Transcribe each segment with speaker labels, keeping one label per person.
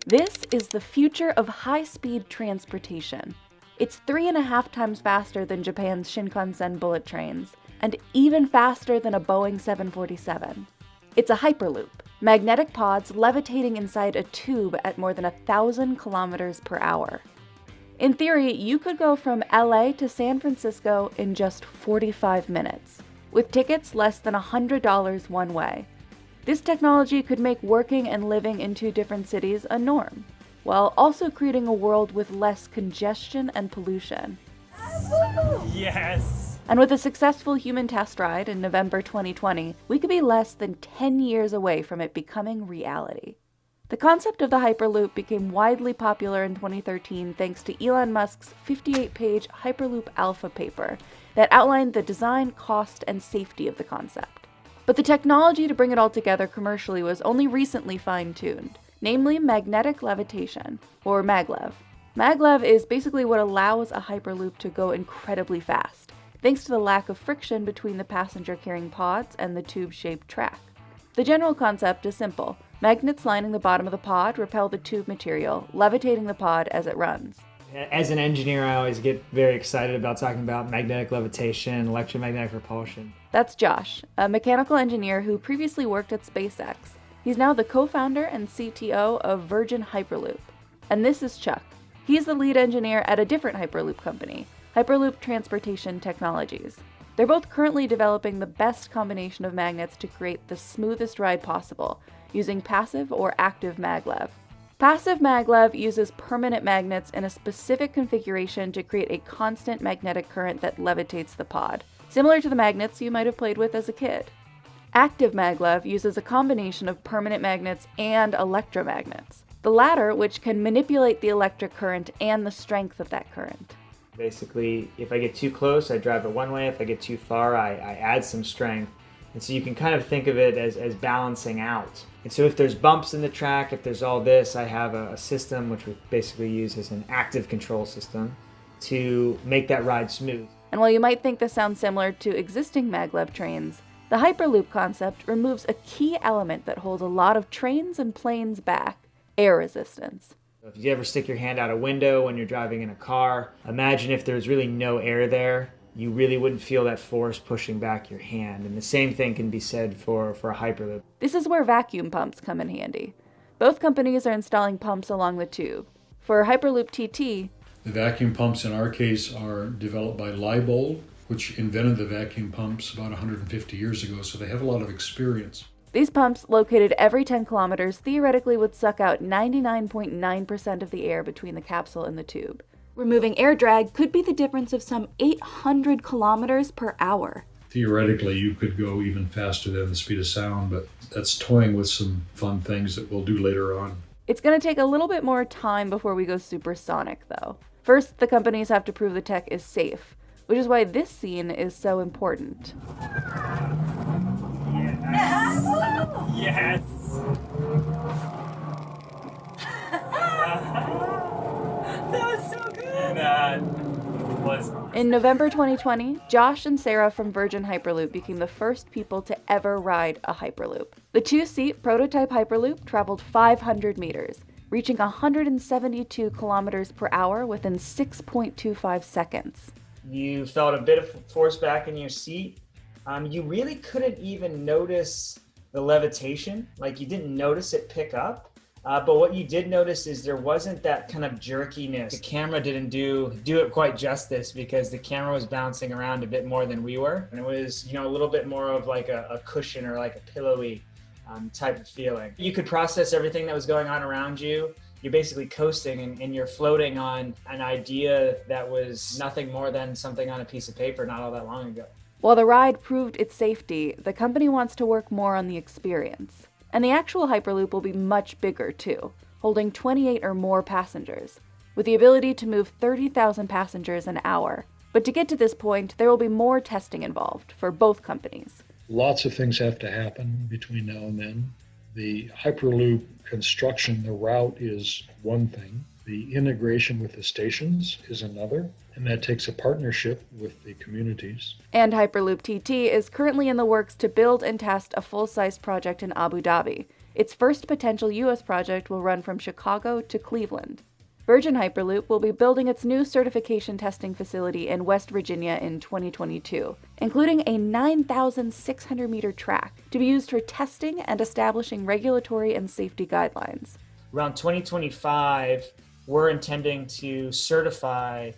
Speaker 1: This is the future of high-speed transportation. It's 3.5 times faster than Japan's Shinkansen bullet trains, and even faster than a Boeing 747. It's a hyperloop, magnetic pods levitating inside a tube at more than 1,000 kilometers per hour. In theory, you could go from LA to San Francisco in just 45 minutes, with tickets less than $100 one way. This technology could make working and living in two different cities a norm, while also creating a world with less congestion and pollution.
Speaker 2: Yes!
Speaker 1: And with a successful human test ride in November 2020, we could be less than 10 years away from it becoming reality. The concept of the Hyperloop became widely popular in 2013 thanks to Elon Musk's 58-page Hyperloop Alpha paper that outlined the design, cost, and safety of the concept. But the technology to bring it all together commercially was only recently fine-tuned, namely magnetic levitation, or maglev. Maglev is basically what allows a Hyperloop to go incredibly fast, thanks to the lack of friction between the passenger-carrying pods and the tube-shaped track. The general concept is simple. Magnets lining the bottom of the pod repel the tube material, levitating the pod as it runs.
Speaker 2: As an engineer, I always get very excited about talking about magnetic levitation, electromagnetic repulsion.
Speaker 1: That's Josh, a mechanical engineer who previously worked at SpaceX. He's now the co-founder and CTO of Virgin Hyperloop. And this is Chuck. He's the lead engineer at a different Hyperloop company, Hyperloop Transportation Technologies. They're both currently developing the best combination of magnets to create the smoothest ride possible, using passive or active maglev. Passive maglev uses permanent magnets in a specific configuration to create a constant magnetic current that levitates the pod, similar to the magnets you might have played with as a kid. Active maglev uses a combination of permanent magnets and electromagnets, the latter which can manipulate the electric current and the strength of that current.
Speaker 2: Basically, if I get too close, I drive it one way. If I get too far, I add some strength. And so you can kind of think of it as balancing out. And so if there's bumps in the track, if there's all this, I have a system which we basically use as an active control system to make that ride smooth.
Speaker 1: And while you might think this sounds similar to existing maglev trains, the Hyperloop concept removes a key element that holds a lot of trains and planes back: air resistance.
Speaker 2: If you ever stick your hand out a window when you're driving in a car, imagine if there's really no air there. You really wouldn't feel that force pushing back your hand. And the same thing can be said for a Hyperloop.
Speaker 1: This is where vacuum pumps come in handy. Both companies are installing pumps along the tube. For Hyperloop TT,
Speaker 3: the vacuum pumps in our case are developed by Leibold, which invented the vacuum pumps about 150 years ago, so they have a lot of experience.
Speaker 1: These pumps, located every 10 kilometers, theoretically would suck out 99.9% of the air between the capsule and the tube. Removing air drag could be the difference of some 800 kilometers per hour.
Speaker 3: Theoretically, you could go even faster than the speed of sound, but that's toying with some fun things that we'll do later on.
Speaker 1: It's going to take a little bit more time before we go supersonic, though. First, the companies have to prove the tech is safe, which is why this scene is so important.
Speaker 2: Yes! That was so good! That was awesome.
Speaker 1: In November 2020, Josh and Sarah from Virgin Hyperloop became the first people to ever ride a Hyperloop. The two-seat prototype Hyperloop traveled 500 meters, reaching 172 kilometers per hour within 6.25 seconds.
Speaker 2: You felt a bit of force back in your seat. You really couldn't even notice the levitation. Like, you didn't notice it pick up. But what you did notice is there wasn't that kind of jerkiness. The camera didn't do it quite justice because the camera was bouncing around a bit more than we were. And it was, a little bit more of like a cushion or like a pillowy type of feeling. You could process everything that was going on around you. You're basically coasting and you're floating on an idea that was nothing more than something on a piece of paper not all that long ago.
Speaker 1: While the ride proved its safety, the company wants to work more on the experience. And the actual Hyperloop will be much bigger too, holding 28 or more passengers, with the ability to move 30,000 passengers an hour. But to get to this point, there will be more testing involved for both companies.
Speaker 3: Lots of things have to happen between now and then. The Hyperloop construction, the route is one thing. The integration with the stations is another, and that takes a partnership with the communities.
Speaker 1: And Hyperloop TT is currently in the works to build and test a full-size project in Abu Dhabi. Its first potential U.S. project will run from Chicago to Cleveland. Virgin Hyperloop will be building its new certification testing facility in West Virginia in 2022, including a 9,600-meter track to be used for testing and establishing regulatory and safety guidelines.
Speaker 2: Around 2025, we're intending to certify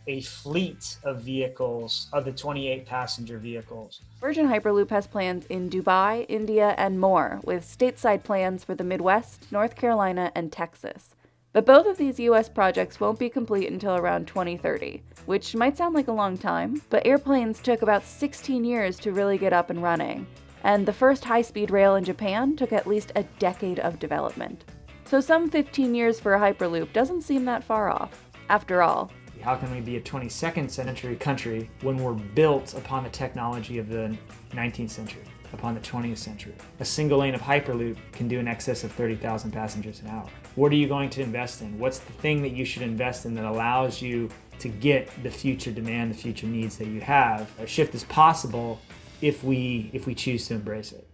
Speaker 2: a fleet of vehicles, of the 28 passenger vehicles.
Speaker 1: Virgin Hyperloop has plans in Dubai, India, and more, with stateside plans for the Midwest, North Carolina, and Texas. But both of these US projects won't be complete until around 2030, which might sound like a long time, but airplanes took about 16 years to really get up and running, and the first high-speed rail in Japan took at least a decade of development. So some 15 years for a Hyperloop doesn't seem that far off. After all,
Speaker 4: how can we be a 22nd century country when we're built upon the technology of the 19th century, upon the 20th century? A single lane of Hyperloop can do in excess of 30,000 passengers an hour. What are you going to invest in? What's the thing that you should invest in that allows you to get the future demand, the future needs that you have? A shift is possible if we choose to embrace it.